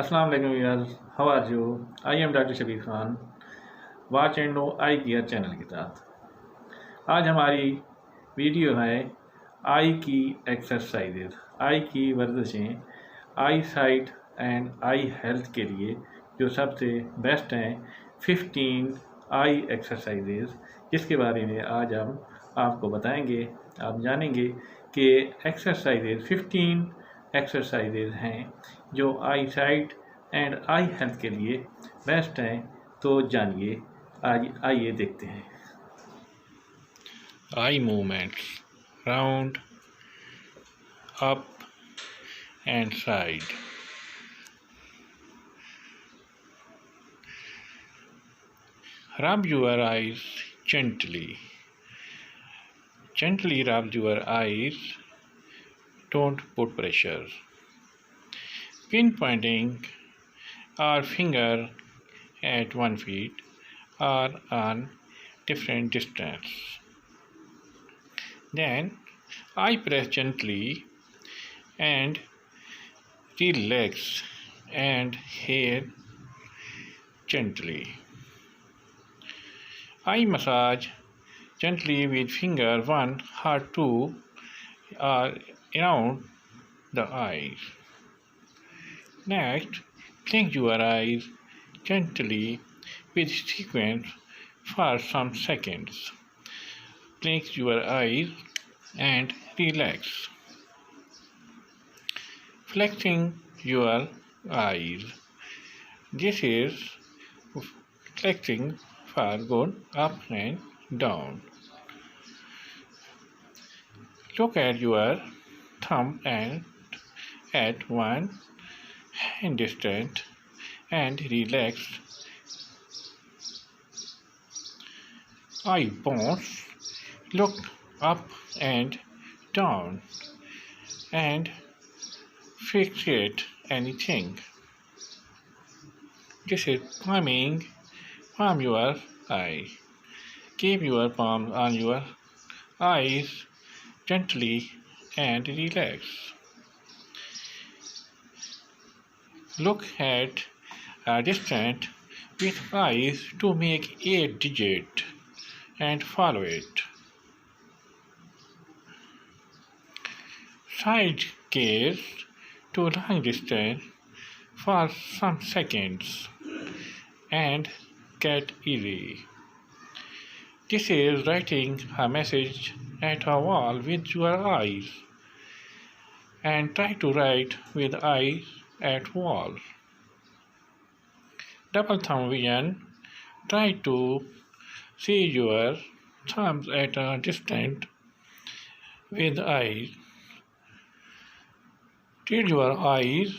Assalamu alaikum viewers, how are you? I am Dr. Shabir Khan, watch and no I care channel के साथ। आज हमारी video है आई की एक्सरसाइजेज, आई की वर्जिशें, आई साइट एंड आई हेल्थ के लिए जो सबसे बेस्ट हैं 15 आई एक्सरसाइजेज, जिसके बारे में आज हम आपको बताएंगे। आप जानेंगे कि एक्सरसाइजेज 15 एक्सरसाइजेज हैं जो आई साइट एंड आई हेल्थ के लिए बेस्ट हैं। तो जानिए, आइए देखते हैं। Eye movements, round, up and side. Rub your eyes gently. Gently rub your eyes. Don't put pressure. Pinpointing our finger at 1 feet or on different distance. Then I press gently and relax and here gently. I massage gently with finger 1 or 2 around the eyes. Next, blink your eyes gently with squint for some seconds. Blink your eyes and relax. Flexing your eyes. This is flexing for going up and down. Look at your thumb and at one hand distance and relax. Eye bones. Look up and down and fixate anything. This is palming. Palm your eye. Keep your palms on your eyes gently and relax. Look at a distance with eyes to make 8 digits and follow it. Side gaze to long distance for some seconds and get easy. This is writing a message at a wall with your eyes, and try to write with eyes at wall. Double thumb vision. Try to see your thumbs at a distance with eyes. Till your eyes